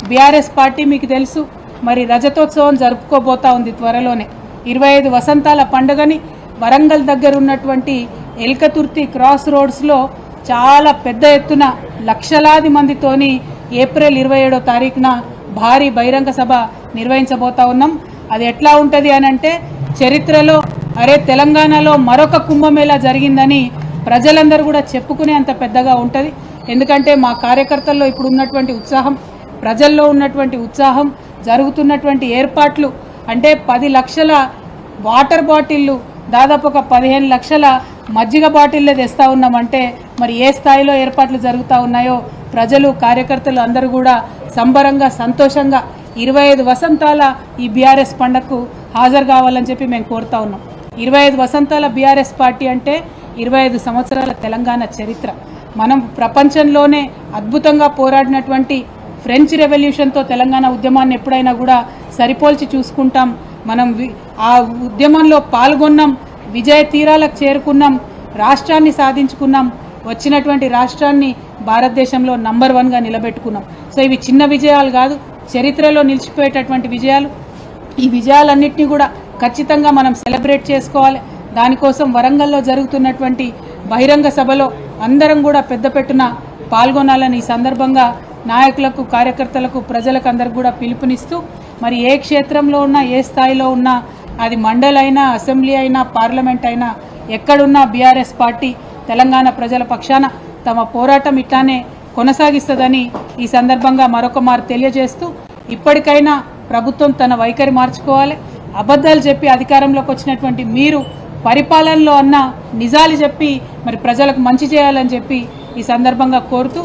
BRS party మీకు తెలుసు మరి రజతోత్సవం జరుపుకోబోతా ఉంది త్వరలోనే 25 వసంతాల పండుగని వరంగల్ దగ్గర ఉన్నటువంటి ఎల్కతుర్తి క్రాస్ రోడ్స్లో చాలా పెద్ద ఎత్తున లక్షలాది మందితోని ఏప్రిల్ 27వ తారీఖున భారీ బహిరంగ సభ నిర్వహించబోతా ఉన్నాం. అది ఎట్లా ఉంటుంది అని అంటే చరిత్రలో అరే తెలంగాణలో మరొక కుంభమేళా జరిగిందని ప్రజలందరూ కూడా చెప్పుకునే అంత పెద్దగా ఉంటుంది. ఎందుకంటే మా కార్యకర్తల్లో ఇప్పుడు ఉన్నటువంటి ఉత్సాహం, ప్రజల్లో ఉన్నటువంటి ఉత్సాహం, జరుగుతున్నటువంటి ఏర్పాట్లు అంటే 10 లక్షల వాటర్ బాటిళ్ళు, దాదాపు ఒక 15 లక్షల మజ్జిగ బాటిళ్ళే తెస్తా ఉన్నామంటే మరి ఏ స్థాయిలో ఏర్పాట్లు జరుగుతూ ఉన్నాయో ప్రజలు కార్యకర్తలు అందరూ కూడా సంబరంగా సంతోషంగా 25 వసంతాల ఈ బీఆర్ఎస్ పండుగకు హాజరు కావాలని చెప్పి మేము కోరుతా ఉన్నాం. 25 వసంతాల బీఆర్ఎస్ పార్టీ అంటే 25 సంవత్సరాల తెలంగాణ చరిత్ర. మనం ప్రపంచంలోనే అద్భుతంగా పోరాడినటువంటి ఫ్రెంచ్ రెవల్యూషన్తో తెలంగాణ ఉద్యమాన్ని ఎప్పుడైనా కూడా సరిపోల్చి చూసుకుంటాం. మనం ఆ ఉద్యమంలో పాల్గొన్నాం, విజయ తీరాలకు చేరుకున్నాం, రాష్ట్రాన్ని సాధించుకున్నాం, వచ్చినటువంటి రాష్ట్రాన్ని భారతదేశంలో నంబర్ 1గా నిలబెట్టుకున్నాం. సో ఇవి చిన్న విజయాలు కాదు, చరిత్రలో నిలిచిపోయేటటువంటి విజయాలు. ఈ విజయాలన్నింటినీ కూడా ఖచ్చితంగా మనం సెలబ్రేట్ చేసుకోవాలి. దానికోసం వరంగల్లో జరుగుతున్నటువంటి బహిరంగ సభలో అందరం కూడా పెద్ద పెట్టున పాల్గొనాలని ఈ సందర్భంగా నాయకులకు, కార్యకర్తలకు, ప్రజలకు అందరికి కూడా పిలుపునిస్తూ మరి ఏ క్షేత్రంలో ఉన్నా, ఏ స్థాయిలో ఉన్నా, అది మండల్ అయినా, అసెంబ్లీ అయినా, పార్లమెంట్ అయినా, ఎక్కడున్నా బీఆర్ఎస్ పార్టీ తెలంగాణ ప్రజల పక్షాన తమ పోరాటం ఇట్లానే కొనసాగిస్తుందని ఈ సందర్భంగా మరొక మారు తెలియజేస్తూ ఇప్పటికైనా ప్రభుత్వం తన వైఖరి మార్చుకోవాలి. అబద్ధాలు చెప్పి అధికారంలోకి వచ్చినటువంటి మీరు పరిపాలనలో అన్న నిజాలు చెప్పి మరి ప్రజలకు మంచి చేయాలని చెప్పి ఈ సందర్భంగా కోరుతూ